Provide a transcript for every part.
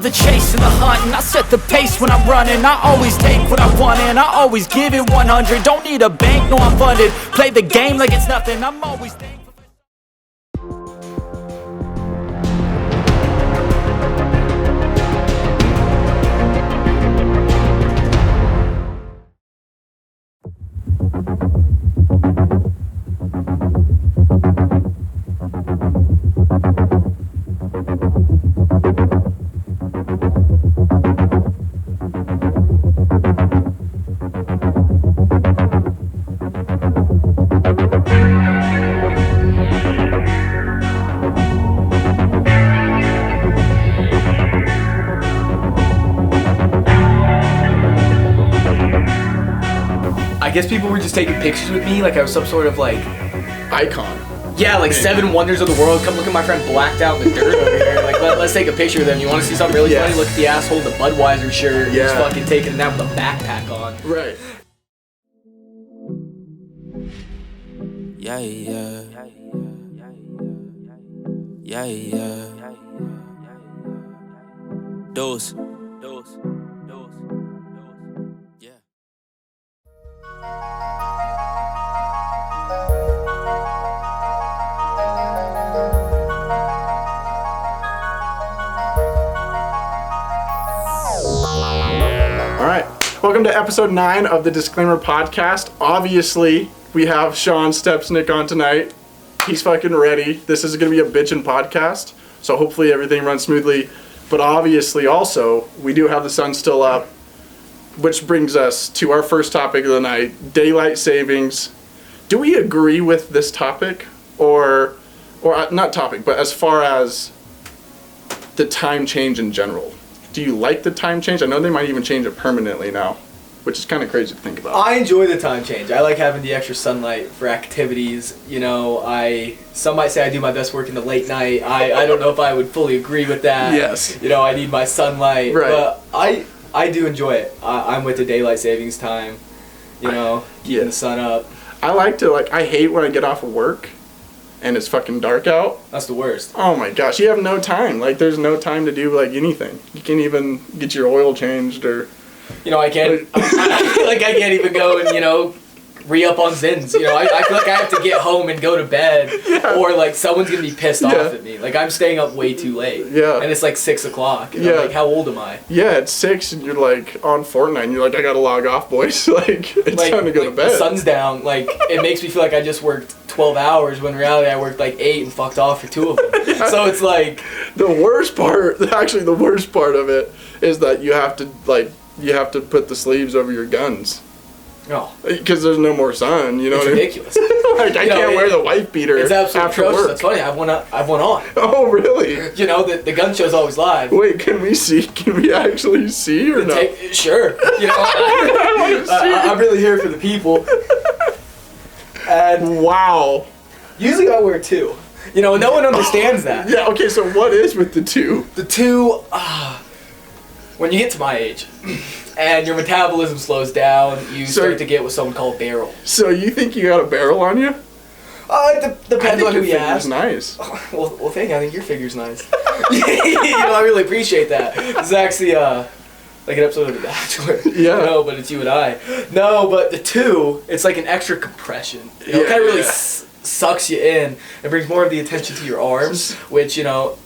the chase and the hunt, and I set the pace when I'm running. I always take what I want and I always give it 100. Don't need a bank, no I'm funded. Play the game like it's nothing, I'm always thankful. I guess people were just taking pictures with me like I was some sort of like icon. Yeah, like 7 wonders of the world. Come look at my friend blacked out in the dirt over here. Like let's take a picture of them. You want to see something really funny? Look at the asshole in the Budweiser shirt. Yeah. He's fucking taking a nap with a backpack on. Right. Yeah. Dose. Yeah. All right. Welcome to episode 9 of the Disclaimer Podcast. Obviously, we have Shaun Stepisnik on tonight. He's fucking ready. This is going to be a bitchin' podcast, so hopefully everything runs smoothly. But obviously, also, we do have the sun still up, which brings us to our first topic of the night, daylight savings. Do we agree with this topic? Or not topic, but as far as the time change in general? Do you like the time change? I know they might even change it permanently now, which is kind of crazy to think about. I enjoy the time change. I like having the extra sunlight for activities. You know, some might say I do my best work in the late night. I don't know if I would fully agree with that. Yes. You know, I need my sunlight. Right. But I do enjoy it. I'm with the daylight savings time. You know, keeping the sun up. I I hate when I get off of work and it's fucking dark out. That's the worst. Oh my gosh, you have no time. Like, there's no time to do, like, anything. You can't even get your oil changed or... You know, I can't... I feel like I can't even go and, you know, re-up on Zins. You know, I feel like I have to get home and go to bed. Yeah. Or, like, someone's going to be pissed off at me. Like, I'm staying up way too late. Yeah. And it's, like, 6 o'clock. And I'm like, how old am I? Yeah, it's 6 and you're, like, on Fortnite and you're like, I gotta log off, boys. Like, it's time to go to bed. The sun's down. Like, it makes me feel like I just worked 12 hours when in reality I worked, like, 8 and fucked off for 2 of them. Yeah. So it's, like... The worst part of it is that you have to put the sleeves over your guns. No. Because there's no more sun, you know what I mean? Ridiculous. Like, I can't wear the wife beater. It's absolutely after atrocious. work. That's funny. I have one on. Oh, really? You know, the gun show's always live. Wait, can we see? Can we actually see or not? Sure. You know, I'm really here for the people. And wow. Usually I wear 2. You know, no one understands that. Yeah, okay, so what is with the 2? The 2, when you get to my age and your metabolism slows down, you start to get what's someone called a barrel. So you think you got a barrel on you? It depends on who you ask. Nice. Well, thank you. I think your figure's nice. You know, I really appreciate that. This is actually like an episode of The Bachelor. Yeah. No, but it's you and I. No, but the 2, it's like an extra compression. You know, it kind of really sucks you in. It brings more of the attention to your arms, which, you know,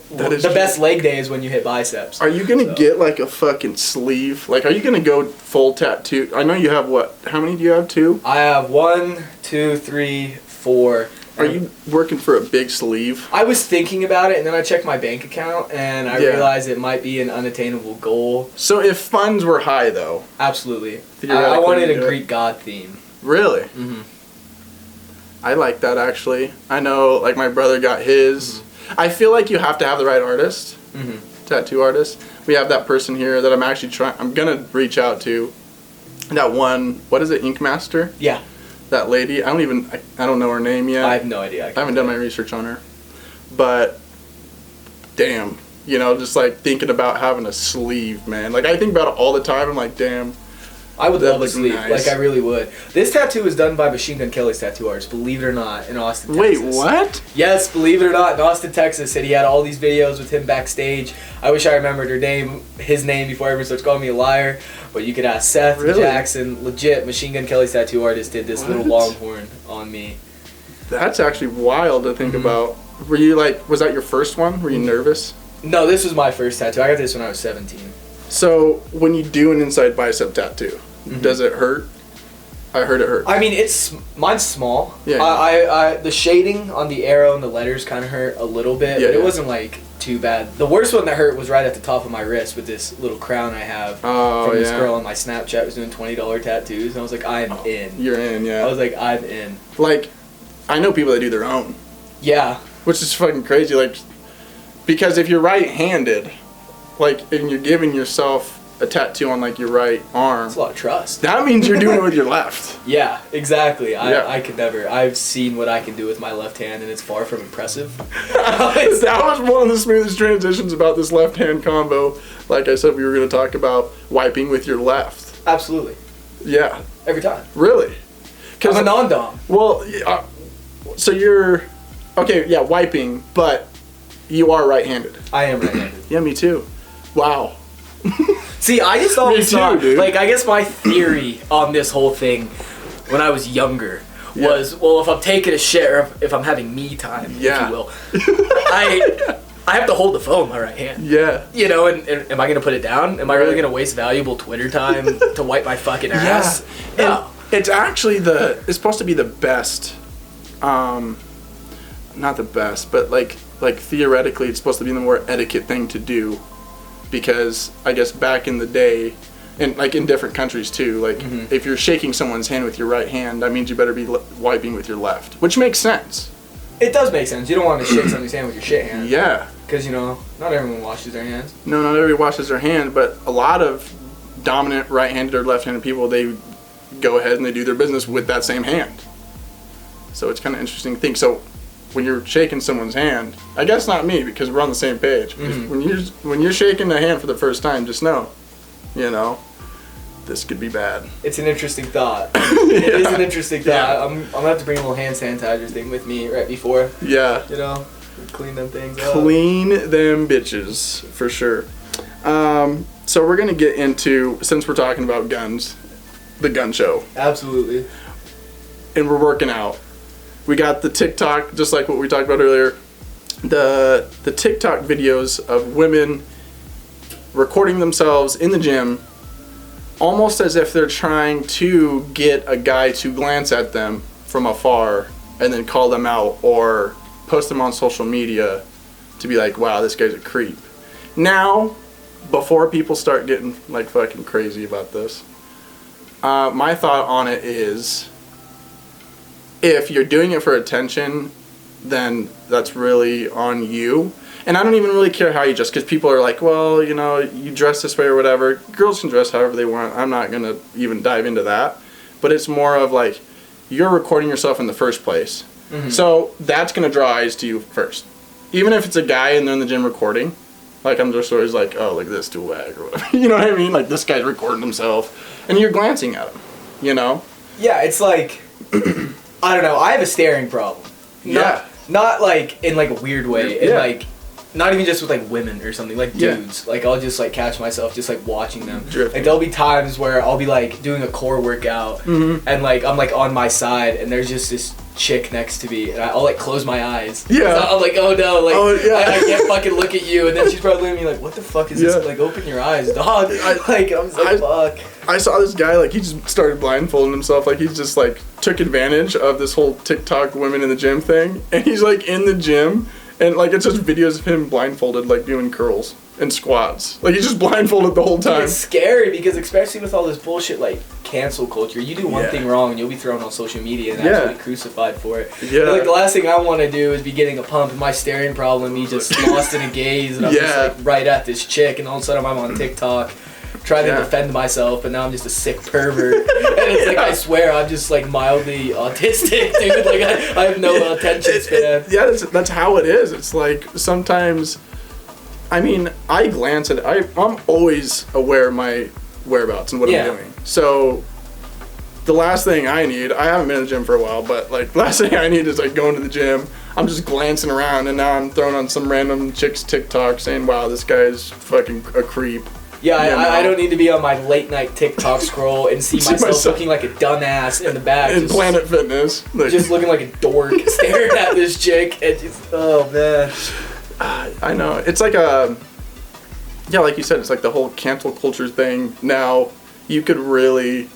the best leg day is when you hit biceps. Are you going to get like a fucking sleeve? Like, are you going to go full tattoo? I know you have how many do you have? 2? I have 1, 2, 3, 4. Are you working for a big sleeve? I was thinking about it, and then I checked my bank account, and I realized it might be an unattainable goal. So if funds were high, though? Absolutely. I wanted a Greek god theme. Really? Mm-hmm. I like that, actually. I know, like, my brother got his. Mm-hmm. I feel like you have to have the right artist, tattoo artist. We have that person here that I'm going to reach out to. That one, what is it, Ink Master? Yeah. That lady, I don't know her name yet. I have no idea. I haven't done my research on her. But, damn, you know, just like thinking about having a sleeve, man. Like, I think about it all the time. I'm like, damn, I would love a sleeve. Nice. Like, I really would. This tattoo was done by Machine Gun Kelly's tattoo artist, believe it or not, in Austin, Wait, Texas. what? Yes, believe it or not, in Austin, Texas. And he had all these videos with him backstage. I wish I remembered his name before everyone starts calling me a liar. But you could ask Seth Jackson. Legit, Machine Gun Kelly's tattoo artist did this little longhorn on me. That's actually wild to think about. Were you like, was that your first one? Were you nervous? No, this was my first tattoo. I got this when I was 17. So when you do an inside bicep tattoo, does it hurt? I heard it hurt. I mean, mine's small. Yeah. I the shading on the arrow and the letters kind of hurt a little bit, but it wasn't like too bad. The worst one that hurt was right at the top of my wrist with this little crown I have from this girl on my Snapchat who was doing $20 tattoos, and I was like, I'm in. You're in, yeah. I was like, I'm in. Like, I know people that do their own. Yeah. Which is fucking crazy, like, because if you're right-handed, like, and you're giving yourself a tattoo on, like, your right arm. It's a lot of trust. That means you're doing it with your left. Yeah, exactly. I Yeah. could never. I've seen what I can do with my left hand, and it's far from impressive. That was one of the smoothest transitions about this left-hand combo. Like I said, we were going to talk about wiping with your left. Absolutely. Yeah. Every time. Really? I'm a non-dom. Well, so you're... Okay, yeah, wiping, but you are right-handed. I am right-handed. Yeah, me too. Wow. See, I just always Me too, thought, dude. like, I guess my theory on this whole thing when I was younger was, well, if I'm taking a shit or if I'm having me time, if you will, I have to hold the phone with my right hand. Yeah. You know, and am I going to put it down? Am I really going to waste valuable Twitter time to wipe my fucking ass? Yeah. No. It's actually it's supposed to be the best, not the best, but like theoretically it's supposed to be the more etiquette thing to do, because I guess back in the day, and like in different countries too, like if you're shaking someone's hand with your right hand, that means you better be wiping with your left, which makes sense. It does make sense. You don't want to shake somebody's hand with your shit hand. Yeah. Because, you know, not everyone washes their hands. No, not everybody washes their hand, but a lot of dominant right-handed or left-handed people, they go ahead and they do their business with that same hand. So it's kind of interesting thing. So when you're shaking someone's hand, I guess not me because we're on the same page. When you're shaking a hand for the first time, just know, you know, this could be bad. It's an interesting thought. It is an interesting thought. I'm gonna have to bring a little hand sanitizer thing with me right before. Yeah. You know, clean them things up. Clean them bitches for sure. So we're gonna get into, since we're talking about guns, the gun show. Absolutely. And we're working out. We got the TikTok, just like what we talked about earlier. The TikTok videos of women recording themselves in the gym, almost as if they're trying to get a guy to glance at them from afar and then call them out or post them on social media to be like, wow, this guy's a creep. Now, before people start getting like fucking crazy about this, my thought on it is, if you're doing it for attention, then that's really on you. And I don't even really care how you dress, because people are like, well, you know, you dress this way or whatever. Girls can dress however they want. I'm not going to even dive into that. But it's more of like, you're recording yourself in the first place. So that's going to draw eyes to you first. Even if it's a guy and they're in the gym recording, like I'm just always like, oh, look at this do-wag or whatever. You know what I mean? Like, this guy's recording himself. And you're glancing at him, you know? Yeah, it's like, I don't know, I have a staring problem. Not like in like a weird way. In like, not even just with like women or something, like dudes. Like I'll just like catch myself just like watching them. Drifting. Like there'll be times where I'll be like doing a core workout and like I'm like on my side and there's just this chick next to me and I'll like close my eyes. Yeah. I'm like, oh no, like I yeah. can't fucking look at you, and then she's probably looking at me like, what the fuck is this? Like, open your eyes, dog. Like I'm just like, fuck. I saw this guy, like, he just started blindfolding himself. Like, he just, like, took advantage of this whole TikTok women in the gym thing. And he's, like, in the gym. And, like, it's just videos of him blindfolded, like, doing curls and squats. Like, he's just blindfolded the whole time. It's scary because especially with all this bullshit, like, cancel culture, you do one thing wrong and you'll be thrown on social media and absolutely crucified for it. Yeah. Like, the last thing I want to do is be getting a pump and my staring problem, me just lost in a gaze, and I'm just, like, right at this chick, and all of a sudden I'm on TikTok trying to defend myself, but now I'm just a sick pervert. And it's like, I swear, I'm just like mildly autistic, dude. Like, I have no attention span. That's how it is. It's like, sometimes, I mean, I glance at it. I'm always aware of my whereabouts and what I'm doing. So the last thing I need, I haven't been in the gym for a while, but like the last thing I need is like going to the gym. I'm just glancing around and now I'm throwing on some random chick's TikTok saying, wow, this guy's fucking a creep. Yeah, I don't need to be on my late night TikTok scroll and see myself looking like a dumbass in the back. In Planet Fitness. Like, just looking like a dork staring at this chick. And just, oh man. I know. It's like yeah, like you said, it's like the whole cancel culture thing. Now, you could really,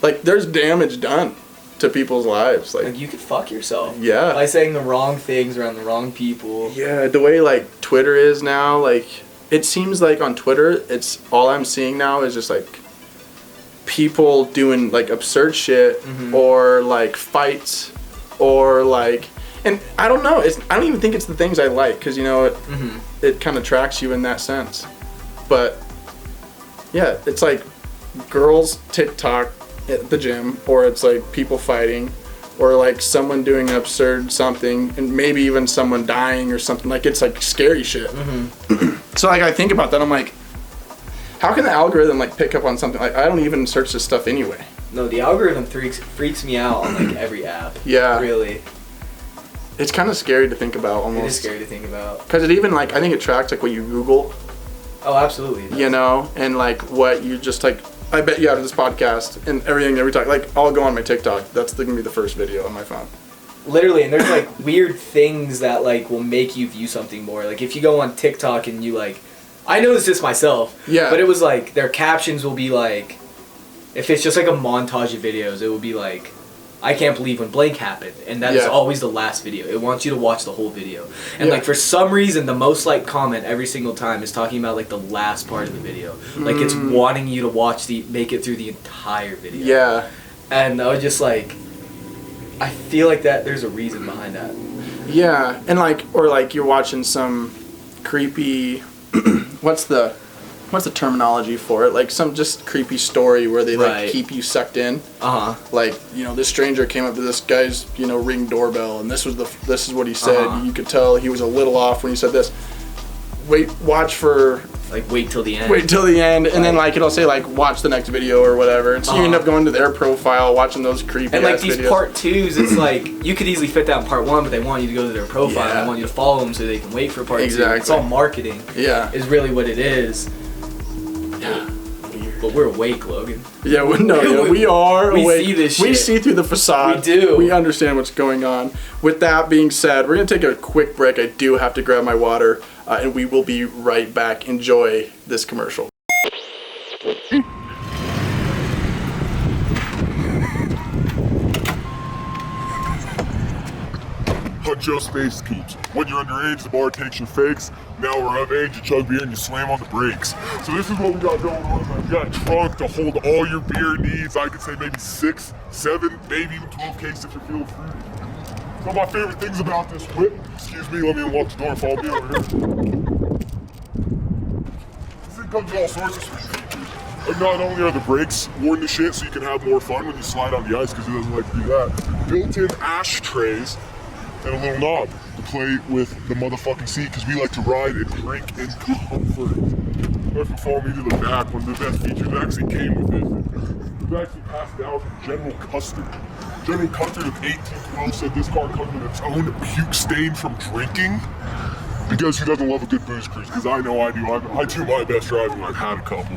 like, there's damage done to people's lives. Like you could fuck yourself. Yeah. By saying the wrong things around the wrong people. Yeah, the way, like, Twitter is now, like, it seems like on Twitter, it's, all I'm seeing now is just, like, people doing, like, absurd shit, or, like, fights, or, like, and I don't know, I don't even think it's the things I like, because, you know, it kind of tracks you in that sense. But, yeah, it's like girls TikTok at the gym, or it's like people fighting, or like someone doing an absurd something, and maybe even someone dying or something. Like, it's like scary shit. So like I think about that, I'm like, how can the algorithm like pick up on something? Like, I don't even search this stuff anyway. No, the algorithm freaks me out on like every app. Yeah. Really. It's kind of scary to think about almost. It is scary to think about. Because it even like, I think it tracks like what you Google. Oh, absolutely. You know, and like what you just like, I bet you after this podcast and everything that we talk, like I'll go on my TikTok. That's gonna be the first video on my phone. Literally, and there's like weird things that like will make you view something more. Like if you go on TikTok and you like, I noticed this myself. Yeah. But it was like their captions will be like, if it's just like a montage of videos, it will be like, I can't believe when blank happened, and that is always the last video. It wants you to watch the whole video, and like for some reason, the most liked comment every single time is talking about like the last part of the video. Like it's wanting you to make it through the entire video. Yeah. And I was just like, I feel like that there's a reason behind that. Yeah, and like, or like you're watching some creepy, what's the terminology for it? Like some just creepy story where they like keep you sucked in. Like, you know, this stranger came up to this guy's, you know, Ring doorbell, and this is what he said. You could tell he was a little off when he said this. Watch till the end, and then like it'll say like watch the next video or whatever. And so you end up going to their profile, watching those creepy and like these videos. part 2s, it's like you could easily fit that in part 1, but they want you to go to their profile and they want you to follow them so they can wait for part 2. It's all marketing. Yeah, is really what it is. Yeah. But we're awake, Logan. Yeah, we are awake. We see this shit. We see through the facade. We do. We understand what's going on. With that being said, we're going to take a quick break. I do have to grab my water, and we will be right back. Enjoy this commercial. Just space keeps. When you're underage, the bar takes your fakes. Now we're of age, you chug beer and you slam on the brakes. So this is what we got going on. We got a trunk to hold all your beer needs. I could say maybe 6, 7, maybe even 12 cases if you're feeling fruity. So my favorite things about this whip, excuse me, let me unlock the door and follow me over here. This thing comes with all sorts of sweet features. Like not only are the brakes worn to shit so you can have more fun when you slide on the ice because it doesn't like to do that. Built-in ashtrays and a little knob to play with the motherfucking seat because we like to ride and drink in comfort. If you follow me to the back, one of the best features that actually came with it. It was actually passed down from General Custard. General Custard of 1812 said this car comes with its own puke stain from drinking. Because who doesn't love a good booze cruise? Because I know I do. I do my best driving when I've had a couple.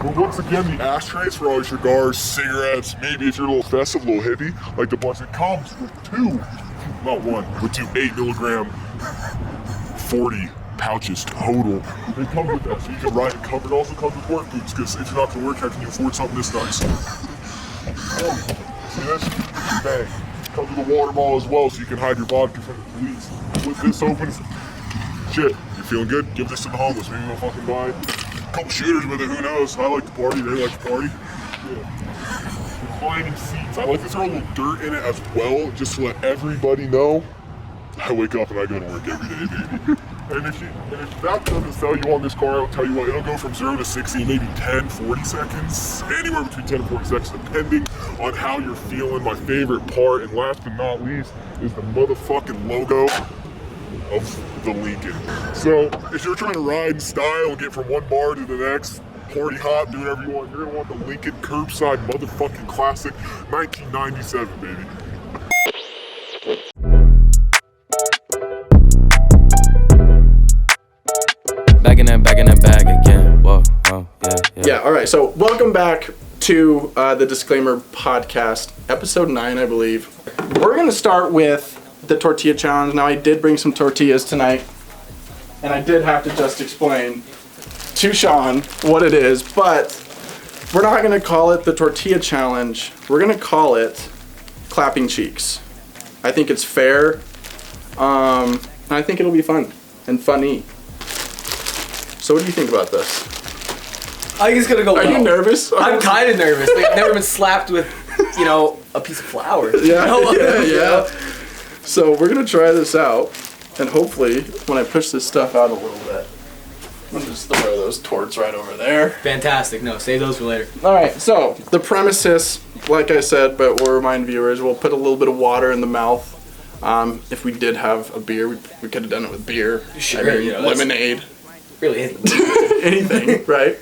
But once again, the ashtrays for all your cigars, cigarettes, maybe if you're a little festive, a little hippie, like the bunch that comes with 2. Not 1, with 2 8-milligram 40 pouches total. They come with that, so you can ride it covered. It also comes with work boots, because if you're not going to work, how can you afford something this nice? See this? Bang. Comes with a water bottle as well, so you can hide your vodka from the police. With this opens, shit, you're feeling good? Give this to the homeless. Maybe they'll fucking buy a couple shooters with it, who knows? I like to party, they like to party. Yeah. Reclining seats. I like to throw a little dirt in it as well, just to let everybody know I wake up and I go to work every day, baby. And if that doesn't sell you on this car, I'll tell you what, it'll go from 0 to 60 in maybe 10, 40 seconds. Anywhere between 10 and 40 seconds, depending on how you're feeling. My favorite part, and last but not least, is the motherfucking logo of the Lincoln. So if you're trying to ride in style and get from one bar to the next, party hop, do whatever you want. You're gonna want the Lincoln Curbside motherfucking classic 1997, baby. Back in that bag again. Whoa, yeah. Yeah, all right. So welcome back to the Disclaimer Podcast, episode 9, I believe. We're going to start with the tortilla challenge. Now, I did bring some tortillas tonight, and I did have to just explain to Shaun what it is, but we're not going to call it the tortilla challenge. We're going to call it clapping cheeks. I think it's fair. And I think it'll be fun and funny. So what do you think about this? I think it's gonna go well. Are you nervous? I'm kind of nervous. Like, I've never been slapped with, a piece of flour. Yeah. So we're gonna try this out, and hopefully, when I push this stuff out a little bit, I'm gonna just throw those torts right over there. Fantastic. No, save those for later. All right. So the premises, like I said, but we'll remind viewers, we'll put a little bit of water in the mouth. If we did have a beer, we could have done it with beer. Sure. I mean, lemonade. Really, Anything, right?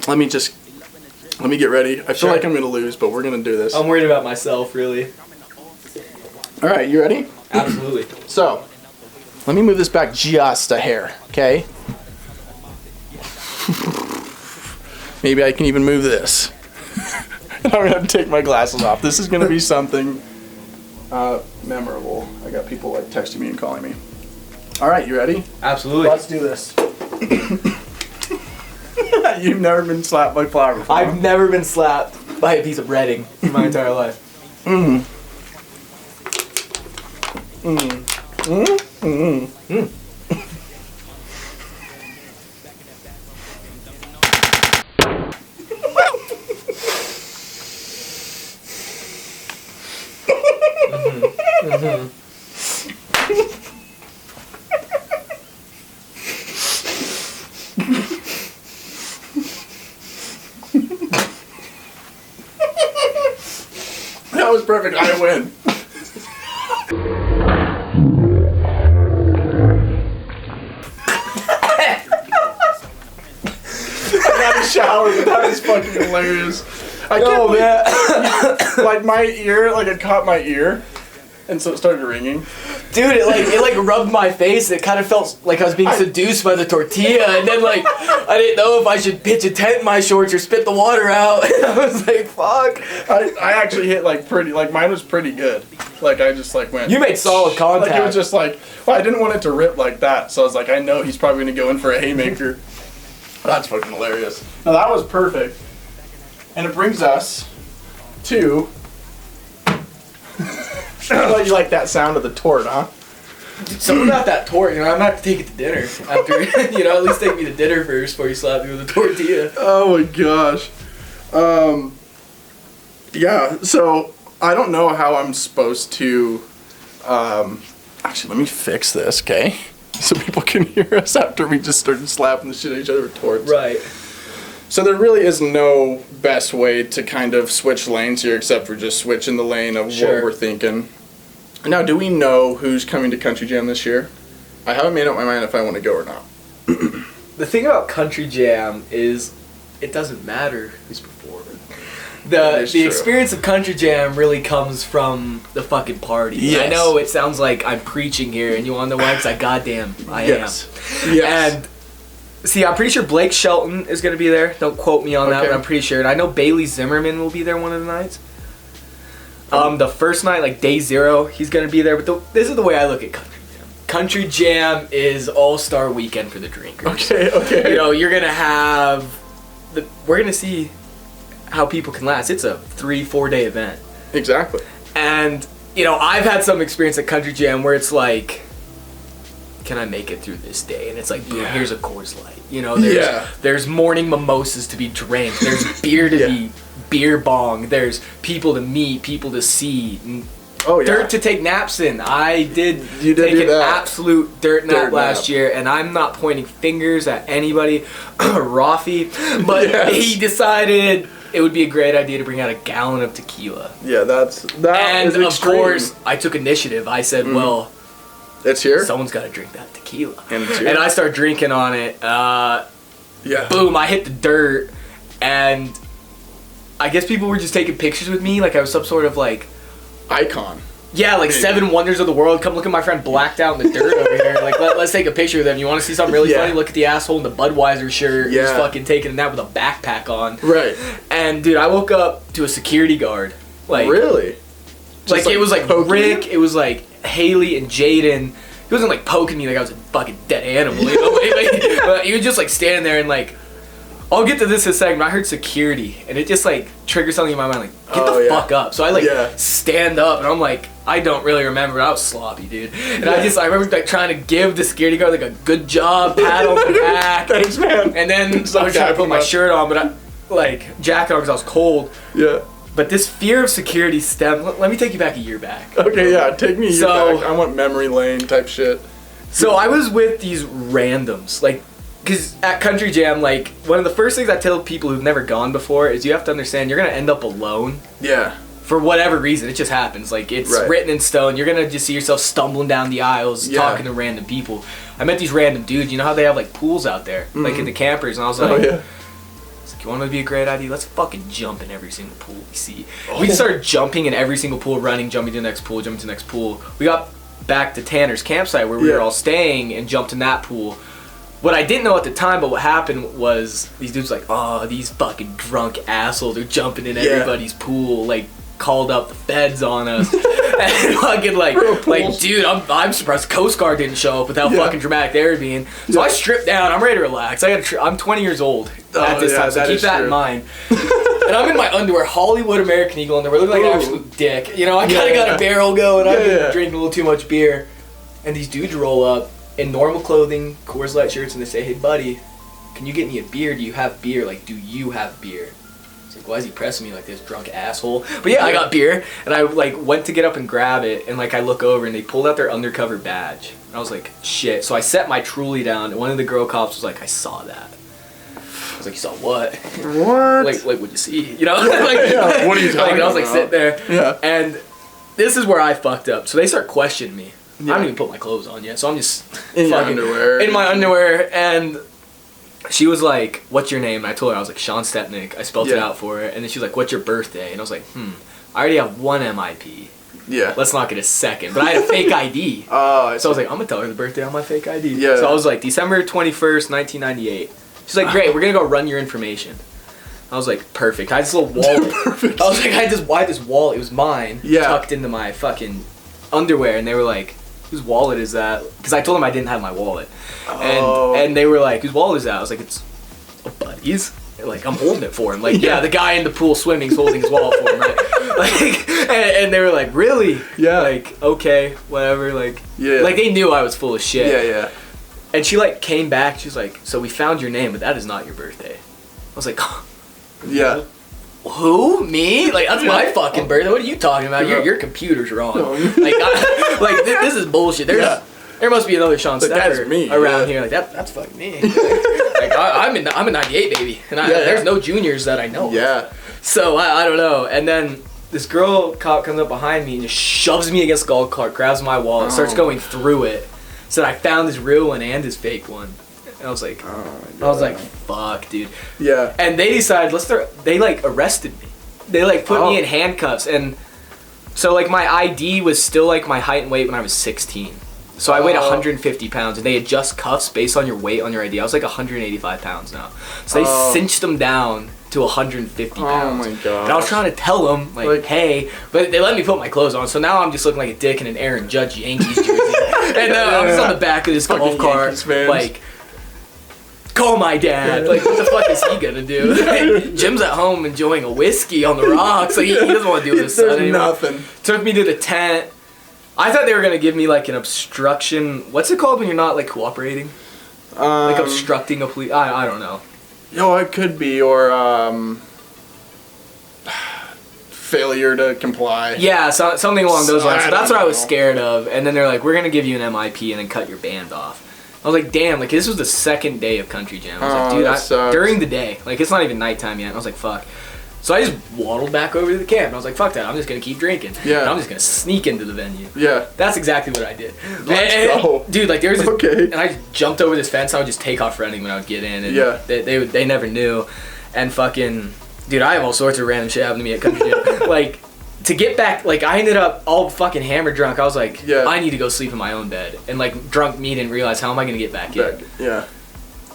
Let me get ready. I feel like I'm gonna lose, but we're gonna do this. I'm worried about myself, really. All right, you ready? Absolutely. So, let me move this back just a hair, okay? Maybe I can even move this. I'm gonna have to take my glasses off. This is gonna be something memorable. I got people like texting me and calling me. All right, you ready? Absolutely. Let's do this. You've never been slapped by flour before. I've never been slapped by a piece of breading in my entire life. That was perfect. I win. I got a shower, but that is fucking hilarious. I can't believe, like my ear, like it caught my ear, and so it started ringing. Dude, it rubbed my face. It kind of felt like I was being seduced by the tortilla, and then I didn't know if I should pitch a tent in my shorts or spit the water out. And I was like, fuck. I actually hit mine was pretty good. Like I just went. You made solid contact. Like it was just I didn't want it to rip like that, so I was like, I know he's probably gonna go in for a haymaker. That's fucking hilarious. Now that was perfect, and it brings us to. You like that sound of the tort, huh? Something about that tort, I'm gonna have to take it to dinner after, at least take me to dinner first before you slap me with a tortilla. Oh my gosh. Yeah, so I don't know how I'm supposed to, actually let me fix this, okay? So people can hear us after we just started slapping the shit at each other with torts. Right. So there really is no best way to kind of switch lanes here except for just switching the lane of what we're thinking. Now, do we know who's coming to Country Jam this year? I haven't made up my mind if I want to go or not. The thing about Country Jam is it doesn't matter who's performing. The experience of Country Jam really comes from the fucking party. Yes. I know it sounds like I'm preaching here, and you want to know why? Because I am. Yes. And see, I'm pretty sure Blake Shelton is going to be there. Don't quote me on that, but I'm pretty sure. And I know Bailey Zimmerman will be there one of the nights. The first night, like day 0, he's going to be there. But this is the way I look at Country Jam. Country Jam is all-star weekend for the drinkers. Okay. You're going to have... we're going to see how people can last. It's a 3-4 day event. Exactly. And, I've had some experience at Country Jam where it's like... can I make it through this day? And it's like, boom, here's a Coors Light. There's morning mimosas to be drank. There's beer to be beer bong. There's people to meet, people to see. Dirt to take naps in. I did take an absolute dirt nap last year, and I'm not pointing fingers at anybody, Rafi, but he decided it would be a great idea to bring out a gallon of tequila. Yeah, that and is extreme. Of course, I took initiative. I said, well, it's here. Someone's got to drink that tequila. And it's here. And I start drinking on it. Yeah. Boom, I hit the dirt, and I guess people were just taking pictures with me, like I was some sort of like icon. Yeah, like Maybe. 7 wonders of the world. Come look at my friend blacked out in the dirt over here. Like, let's take a picture of them. You want to see something really funny? Look at the asshole in the Budweiser shirt. He's fucking taking a nap with a backpack on. Right. And dude, I woke up to a security guard. Like, really? Like it was like Rick. It was like Haley and Jaden. He wasn't like poking me like I was a fucking dead animal. You know? But he was just like standing there and like. I'll get to this in a second, but I heard security, and it just, like, triggered something in my mind, like, get the fuck up. So I, like, stand up, and I'm like, I don't really remember, I was sloppy, dude. And I remember, like, trying to give the security guard, like, a good job, pat on the back. Thanks, man. And then I was trying to put my shirt on, but jacket on because I was cold. Yeah. But this fear of security stemmed, let me take you back a year back. Okay, yeah, take me a year back. I want memory lane type shit. So I was with these randoms, like, because at Country Jam, like, one of the first things I tell people who've never gone before is you have to understand you're going to end up alone. Yeah. For whatever reason. It just happens. Like, it's written in stone. You're going to just see yourself stumbling down the aisles, talking to random people. I met these random dudes. You know how they have, like, pools out there? Mm-hmm. Like, in the campers. And I was like, you want to be a great idea? Let's fucking jump in every single pool we see. We started jumping in every single pool, running, jumping to the next pool, jumping to the next pool. We got back to Tanner's campsite where we were all staying and jumped in that pool. What I didn't know at the time, but what happened was these dudes like, oh, these fucking drunk assholes are jumping in everybody's pool, like, called up the feds on us. And fucking like, dude, I'm surprised Coast Guard didn't show up with how fucking dramatic they were being. So I stripped down. I'm ready to relax. I'm 20 years old at this time, so keep that in mind. And I'm in my underwear, Hollywood American Eagle underwear, looking like an absolute dick. You know, I kind of got a barrel going. I've been drinking a little too much beer. And these dudes roll up in normal clothing, Coors Light shirts, and they say, hey, buddy, can you get me a beer? Do you have beer? Like, do you have beer? It's like, why is he pressing me like this, drunk asshole? But yeah, I got beer, and I, like, went to get up and grab it, and, like, I look over, and they pulled out their undercover badge. And I was like, shit. So I set my Truly down, and one of the girl cops was like, I saw that. I was like, you saw what? What? Like, what'd you see? You know? Like, what are you talking about? And I was, like, sitting there. Yeah. And this is where I fucked up. So they start questioning me. I haven't even put my clothes on yet, so I'm just in your underwear. In my underwear, and she was like, what's your name? And I told her, I was like, Shaun Stepisnik. I spelled it out for her, and then she was like, what's your birthday? And I was like, I already have one MIP. Yeah. Let's not get a second. But I had a fake ID. Oh. So I was like, I'm going to tell her the birthday on my fake ID. Yeah. So I was like, December 21st, 1998. She's like, great, we're going to go run your information. I was like, perfect. I had this little wallet. Perfect. I was like, I had this wallet. It was mine. Yeah. Tucked into my fucking underwear, and they were like, whose wallet is that? Because I told them I didn't have my wallet. And they were like, whose wallet is that? I was like, it's a buddy's. Like, I'm holding it for him. Like, yeah, the guy in the pool swimming is holding his wallet for him, right? Like, and they were like, really? Yeah. Like, okay, whatever. Like, like they knew I was full of shit. Yeah, yeah. And she, like, came back. She was like, so we found your name, but that is not your birthday. I was like, yeah. Who? Me? Like, that's my fucking birthday. What are you talking about? Your computer's wrong. Like, this is bullshit. There must be another Shaun Stepper around here. Like, that's fucking me. Like, I'm a 98 baby, and there's no juniors that I know. Yeah. So I don't know. And then this girl cop comes up behind me and just shoves me against the golf cart, grabs my wallet, starts going through it. Said I found his real one and his fake one. And I was like, fuck, dude. Yeah. And they decided, they, like, arrested me. They, like, put me in handcuffs. And so, like, my ID was still, like, my height and weight when I was 16. So I weighed 150 pounds, and they adjust cuffs based on your weight on your ID. I was, like, 185 pounds now. So they cinched them down to 150 pounds. Oh, my God. And I was trying to tell them, like, hey, but they let me put my clothes on. So now I'm just looking like a dick in an Aaron Judge Yankees jersey. And I'm just on the back of this golf cart, like, call my dad. Like, what the fuck is he gonna do? Like, Jim's at home enjoying a whiskey on the rocks. Like, he doesn't want to do this anymore. Nothing. Took me to the tent. I thought they were gonna give me like an obstruction. What's it called when you're not like cooperating? Like obstructing a police. I don't know. No, it could be, or failure to comply. Yeah, something along those lines. So that's what I was scared of. And then they're like, we're gonna give you an MIP and then cut your band off. I was like, damn, like, this was the second day of Country Jam. I was like, dude, during the day. Like, it's not even nighttime yet. And I was like, fuck. So I just waddled back over to the camp. And I was like, fuck that. I'm just going to keep drinking. Yeah. And I'm just going to sneak into the venue. Yeah. That's exactly what I did. Let's go. Dude, like, there was Okay. and I just jumped over this fence. I would just take off running when I would get in. And Yeah. they never knew. And fucking, dude, I have all sorts of random shit happen to me at country gym. Like, to get back, like, I ended up all fucking hammered drunk. I was like, Yeah. I need to go sleep in my own bed. And, like, drunk me didn't realize how am I going to get back in. Yeah.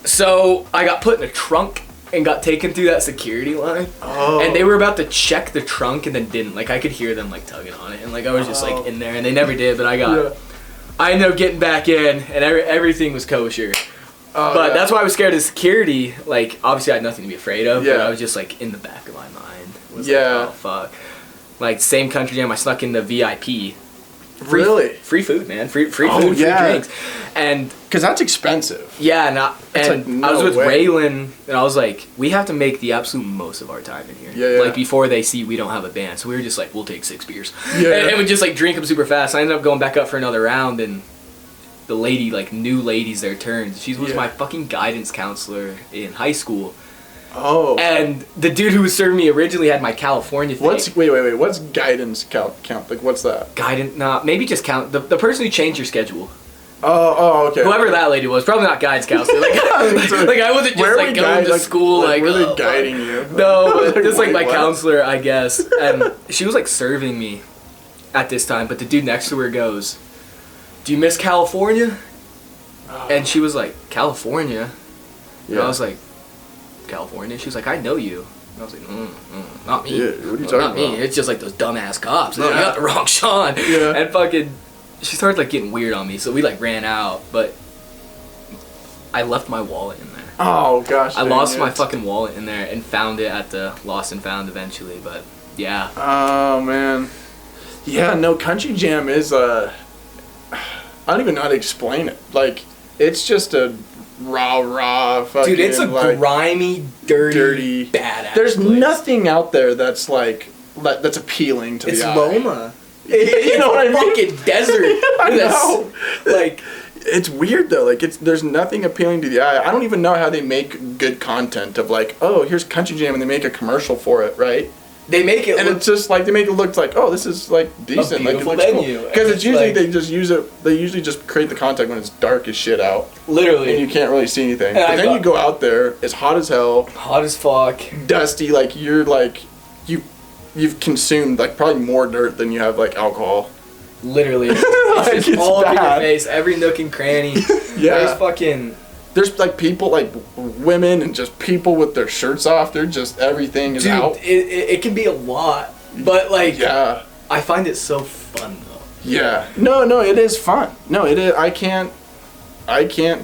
So I got put in a trunk and got taken through that security line. Oh. And they were about to check the trunk and then didn't. Like, I could hear them, like, tugging on it. And, like, I was just, like, in there. And they never did, but I ended up getting back in, and everything was kosher. But that's why I was scared of security. Like, obviously I had nothing to be afraid of, but I was just, like, in the back of my mind. Was like, oh, fuck. Like, same country jam, I snuck in the VIP. Really? Free food, man. Free food, free drinks. And because that's expensive. yeah, like, no I was with way. Raylan, and I was like, we have to make the absolute most of our time in here. Yeah. Like, before they see we don't have a band. So we were just like, we'll take 6 beers. Yeah. And we just, like, drink them super fast. I ended up going back up for another round, and the lady, like, new ladies their turns. She was my fucking guidance counselor in high school. Oh. And the dude who was serving me originally had my California thing. Wait. What's guidance count? Like, what's that? Guidance? Nah, maybe just count. The person who changed your schedule. Oh, okay. Whoever that lady was, probably not guidance counselor. Like, like I wasn't just like going to school like were they guiding you? No, but just like my what? counselor, I guess. And she was like serving me at this time, but the dude next to her goes, "Do you miss California?" And she was like, "California?" And I was like, "California?" She was like, "I know you." And I was like, "Not me." Yeah, what are you Not talking me. about? It's just like those dumbass cops. No, you got the wrong Shaun. Yeah. And fucking, she started like getting weird on me, so we like ran out, but I left my wallet in there. Oh gosh. I lost my fucking wallet in there and found it at the Lost and Found eventually, but yeah. Oh man. Yeah, no, country jam is I don't even know how to explain it. Like, it's just a rah fucking, Dude, it's a like, grimy, dirty, badass There's place. nothing out there that's like that's appealing to It's the eye. Loma. You know what I mean? Fucking desert. I know. Like, It's weird though. Like, there's nothing appealing to the eye. I don't even know how they make good content of like, oh, here's country jam, and they make a commercial for it, right? they make it And look it's just like they make it look like, oh, this is like decent, like it beautiful looks cool. venue. Because And it's usually like- they just use it. They usually just create the content when it's dark as shit out, literally and you can't really see anything. And But I then got- you go out there, it's hot as hell, hot as fuck. dusty. Like you're like you've consumed like probably more dirt than you have like alcohol. Literally. Like, It's just it's all up in your bad. face, every nook and cranny. Yeah. There's fucking... There's like people, like women and just people with their shirts off. They're just everything is Dude, out. it can be a lot, but like, Yeah. I find it so fun though. Yeah. No, it is fun. No, it is. I can't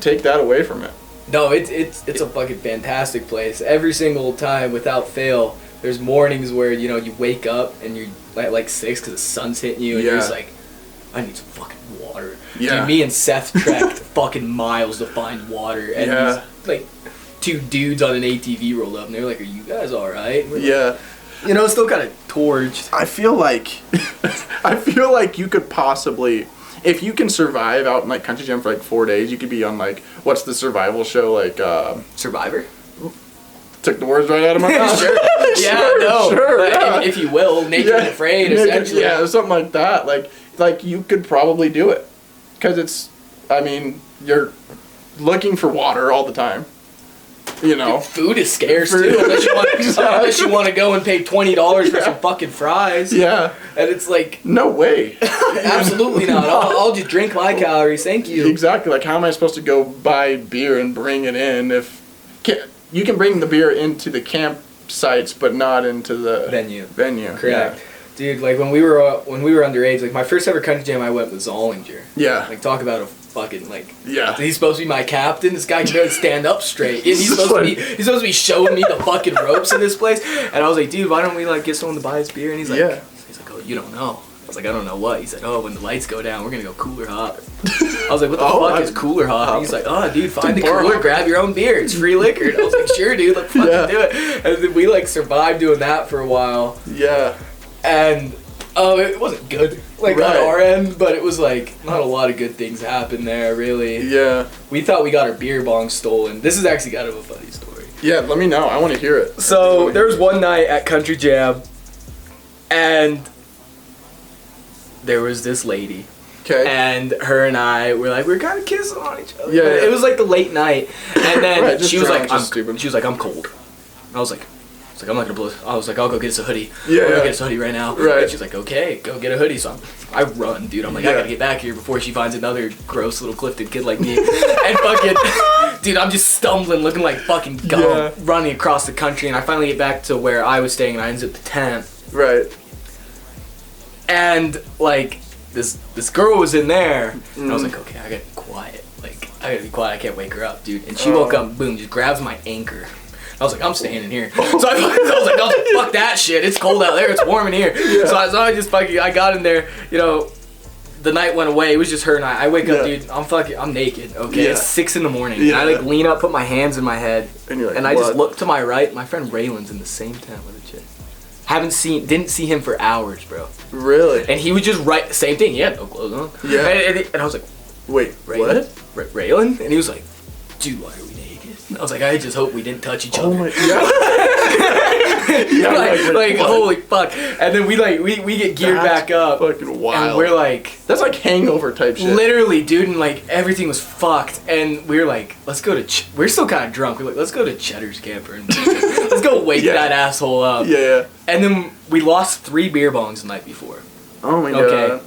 take that away from it. No, it's a fucking fantastic place. Every single time, without fail, there's mornings where, you know, you wake up and you're at like 6 because the sun's hitting you, and you're just like, I need some fucking water. Yeah. Dude, me and Seth trekked fucking miles to find water, and these, like, 2 dudes on an ATV rolled up, and they're like, "Are you guys all right?" We're like, Yeah. you know, still kind of torched. I feel like you could possibly, if you can survive out in like country jam for like 4 days, you could be on like, what's the survival show, like Survivor. took the words right out of my mouth. Sure. Yeah, no. Sure, But yeah. if you will, Naked and Afraid, Naked- essentially. Yeah, something like that. Like you could probably do it, because it's, I mean, you're looking for water all the time. You know. Food is scarce too, unless you want to go and pay $20 for some fucking fries. Yeah. And it's like, No way. absolutely not. I'll just drink my calories, thank you. Exactly. Like, how am I supposed to go buy beer and bring it in if you can bring the beer into the campsites, but not into the Venue. Yeah. Correct. Dude, like when we were underage, like my first ever country jam I went with Zollinger. Yeah. Like, talk about a fucking, like, Yeah. he's supposed to be my captain. This guy can barely stand up straight. And he's supposed to be showing me the fucking ropes in this place. And I was like, dude, why don't we like get someone to buy us beer? And he's like, Yeah. oh, you don't know. I was like, I don't know what. He said, oh, when the lights go down, we're gonna go cooler hop. I was like, what the fuck is cooler hop? And he's like, oh, dude, find the cooler, grab your own beer. It's free liquor. And I was like, sure, dude, let's fucking do it. And then we like survived doing that for a while. Yeah. And it wasn't good, like, Right. on our end, but it was like not a lot of good things happened there, really. Yeah. We thought we got our beer bong stolen. This is actually kind of a funny story. Yeah, let me know. I want to hear it. So there was one night at Country Jam, and there was this lady. Okay. And her and I were like, we were kind of kissing on each other. Yeah, But yeah. It was like the late night, and then Right, just she was drunk, like, just stupid. she was like, I'm cold. I was like, I'm not gonna blow. I was like, I'll go get us a hoodie. Yeah, I'll go yeah. get us a hoodie right now. Right. And she's like, okay, go get a hoodie. So I run, dude. I'm like, I Yeah. gotta get back here before she finds another gross little Clifton kid like me. And fucking, dude, I'm just stumbling, looking like fucking gum, Yeah. running across the country. And I finally get back to where I was staying, and I unzip the tent. Right. And like this girl was in there, and I was like, okay, I gotta be quiet. Like, I gotta be quiet. I can't wake her up, dude. And she woke up, boom, just grabs my anchor. I was like, I'm standing here. So I was like, oh, fuck that shit. It's cold out there. It's warm in here. Yeah. So I just fucking, I got in there. You know, the night went away. It was just her and I. I wake up, Yeah. dude. I'm naked. Okay, Yeah. it's 6 a.m. And Yeah. I like lean up, put my hands in my head, And you're like, and I just what? look to my right. My friend Raylan's in the same tent with a chick. Didn't see him for hours, bro. Really? And he was just right, same thing. He had no clothes on. Yeah. And I was like, Wait, Raylan? what? Raylan? And he was like, dude, why are we naked? I was like, I just hope we didn't touch each Oh other. my yeah. like what? holy fuck. And then we get geared That's back up. fucking wild. And we're like, That's like hangover type shit. literally, dude, and like everything was fucked. And we were like, let's go to, we're still kind of drunk. We're like, let's go to Cheddar's Camper and let's go wake Yeah. that asshole up. Yeah. And then we lost 3 beer bongs the night before. Oh my Okay. god.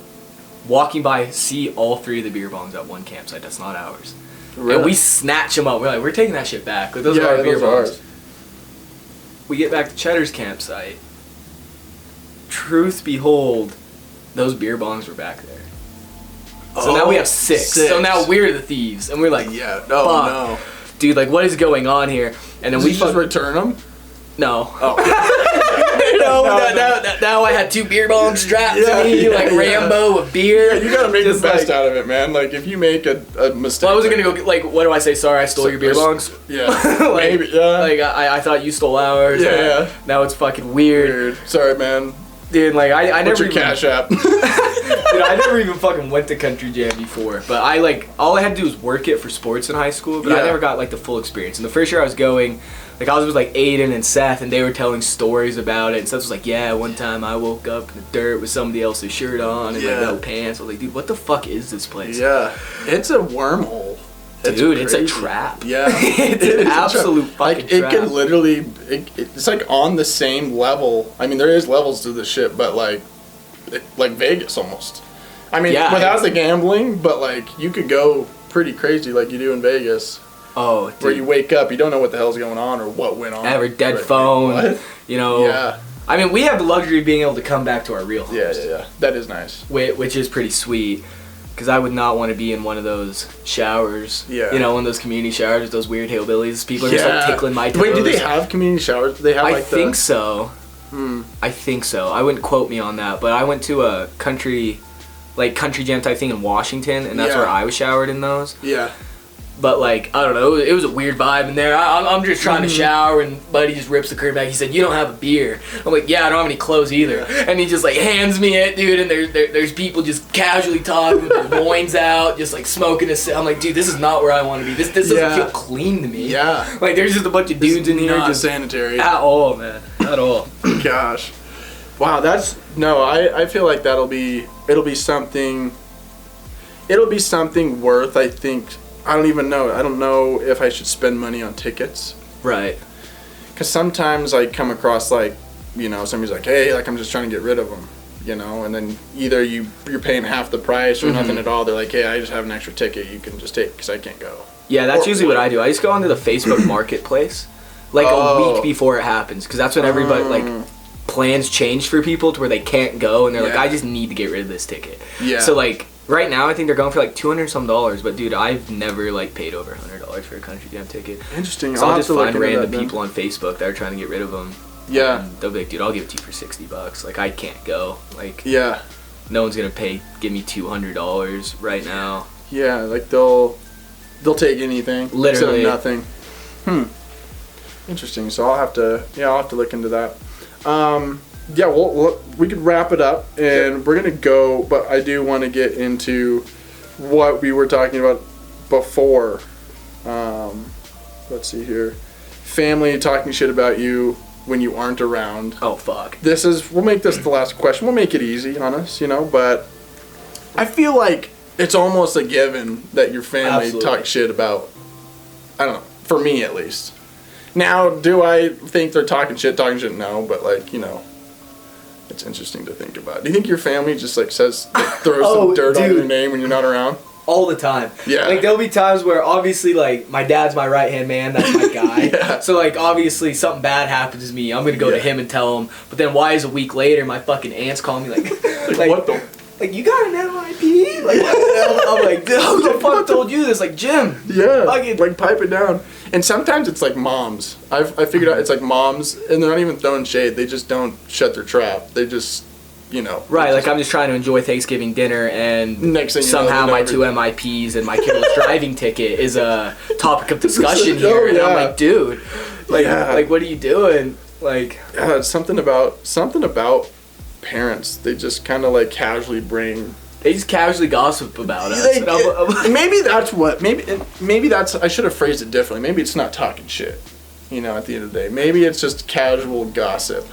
Walking by, see all 3 of the beer bongs at one campsite. That's not ours. Really? And we snatch them up. We're like, we're taking that shit back. Like, those Yeah, are our beer those are bongs. ours. We get back to Cheddar's campsite. Truth behold, those beer bongs were back there. So now we have 6. So 6. now we're the thieves, and we're like, Yeah. No. fuck. No. Dude, like, what is going on here? And then Did we you just return them? no. Oh. Now I had 2 beer bongs strapped Yeah, to me, yeah, like yeah. Rambo with beer. You gotta make the Just best like- out of it, man. Like if you make a mistake. Well, I wasn't gonna go get, like, what do I say? Sorry, I stole your beer bongs. Yeah. Like, Maybe. Yeah. Like I thought you stole ours. Yeah, and yeah. Now it's fucking weird, Weird. Sorry, man. dude. Like I What's never your even, cash app? dude, I never even fucking went to Country Jam before. But I like all I had to do was work it for sports in high school. But I Yeah. never got like the full experience. And the first year I was going, like I was with like Aiden and Seth, and they were telling stories about it. And Seth was like, "Yeah, one time I woke up in the dirt with somebody else's shirt on and Yeah. like no pants." I was like, "Dude, what the fuck is this place?" Yeah. It's a wormhole. Dude, it's a crazy. trap. Yeah. It's an a trap. absolute fucking Like, it trap. can literally, it's like on the same level. I mean, there is levels to this shit, but like Vegas almost. I mean, Yeah, without it's- the gambling, but like you could go pretty crazy like you do in Vegas. Oh, Where dude. you wake up, you don't know what the hell's going on or what went on. Every dead Right. phone. What? You know. Yeah. I mean, we have the luxury of being able to come back to our real homes. Yeah. That is nice. Which is pretty sweet. Because I would not want to be in one of those showers. Yeah. You know, one of those community showers with those weird hillbillies. People are just like tickling my toes. Wait, do they have community showers? Do they have I like think so. Hmm. I think so. I wouldn't quote me on that, but I went to a country jam type thing in Washington, and that's Yeah. where I was showered in those. Yeah. But like, I don't know, it was a weird vibe in there. I'm just trying to shower, and Buddy just rips the curtain back. He said, "You don't have a beer." I'm like, "Yeah, I don't have any clothes either." And he just like hands me it, dude. And there's people just casually talking with their loins out, just like smoking a. I'm like, dude, this is not where I want to be. This doesn't Yeah. feel clean to me. Yeah. Like there's just a bunch of dudes in here Not just sanitary. at all, man, at all. Gosh. Wow, I feel like it'll be something worth, I think. I don't even know. I don't know if I should spend money on tickets. Right. Cuz sometimes I come across like, you know, somebody's like, "Hey, like I'm just trying to get rid of them." You know, and then either you're paying half the price or nothing at all. They're like, "Hey, I just have an extra ticket. You can just take cuz I can't go." Yeah, that's Or- usually what I do. I just go onto the Facebook Marketplace, like a Oh. week before it happens, because that's when everybody like plans change for people to where they can't go, and they're like, Yeah. I just need to get rid of this ticket. Yeah. So like right now, I think they're going for like $200 some, but dude, I've never like paid over $100 for a Country Jam ticket. Interesting. So I'll have just to look find into random that then. people on Facebook that are trying to get rid of them. Yeah. And they'll be like, dude, I'll give it to you for $60. Like I can't go. Like Yeah. no one's gonna give me $200 right now. Yeah, like they'll take anything. Literally. Instead of nothing. Interesting. So I'll have to look into that. Yeah, well, we could wrap it up, and we're gonna go. But I do want to get into what we were talking about before. Let's see here. family talking shit about you when you aren't around. Oh, fuck. We'll make this the last question. We'll make it easy on us, but I feel like it's almost a given that your family Absolutely. talks shit about, I don't know, for me at least. Now, do I think they're talking shit? No, but it's interesting to think about. Do you think your family just throws some dirt on your name when you're not around? All the time. Yeah. Like, there'll be times where, obviously, my dad's my right-hand man. That's my guy. Yeah. So, obviously, something bad happens to me. I'm going to go to him and tell him. But then why is a week later, my fucking aunt's calling me, what the? you got an MIP? I'm like, dude, who the fuck told you this? Jim. Yeah. Fucking. Pipe it down. And sometimes it's moms. I figured out it's moms, and they're not even throwing shade. They just don't shut their trap. They just, Right, I'm just trying to enjoy Thanksgiving dinner, and next thing somehow my 2 MIPs and my kid's driving ticket is a topic of discussion here. And I'm like, dude, what are you doing? It's something about parents. They just kind of casually bring. They just casually gossip about us. Maybe that's what. Maybe that's. I should have phrased it differently. Maybe it's not talking shit. At the end of the day, maybe it's just casual gossip.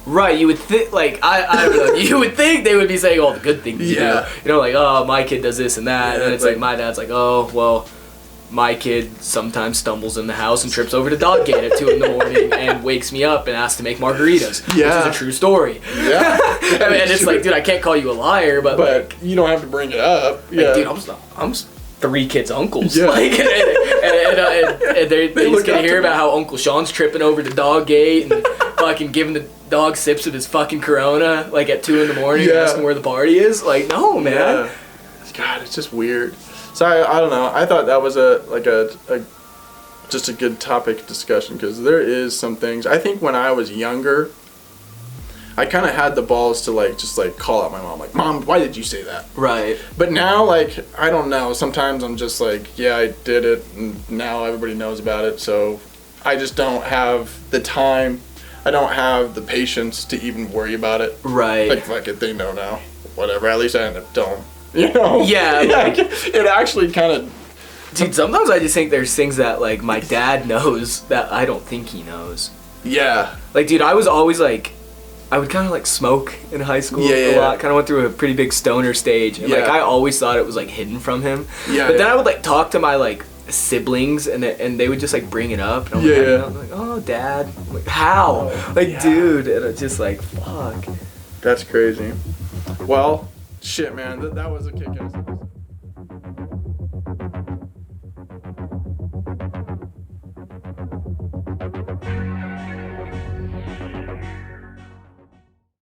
Right, you would think, I don't know, you would think they would be saying all the good things you do. Oh, my kid does this and that, and then it's my dad's oh, well, my kid sometimes stumbles in the house and trips over the dog gate at 2 a.m. and wakes me up and asks to make margaritas, which is a true story. Yeah. And it's dude, I can't call you a liar, but you don't have to bring it up. Yeah. Dude, I'm 3 kids' uncles. Yeah. And they just gonna hear about how Uncle Shaun's tripping over the dog gate and fucking giving the dog sips of his fucking Corona at 2 a.m. and asking where the party is. No, man. Yeah. God, it's just weird. So I don't know. I thought that was just a good topic of discussion, because there is some things. I think when I was younger, I kind of had the balls to just call out my mom, Mom, why did you say that? Right. But now I don't know. Sometimes I'm just yeah, I did it, and now everybody knows about it. So I just don't have the time. I don't have the patience to even worry about it. Right. Fuck it, they know now. Whatever. At least I end up don't. Yeah. It actually kind of. Dude, sometimes I just think there's things that my dad knows that I don't think he knows. Yeah. Dude, I was always I would kind of smoke in high school a lot. Kind of went through a pretty big stoner stage, and I always thought it was hidden from him. Yeah. But then I would talk to my siblings, and they would just bring it up, and I'm like, oh, Dad. I'm how? Dude, and it's just fuck. That's crazy. Well, shit, man. That was a kick-ass episode.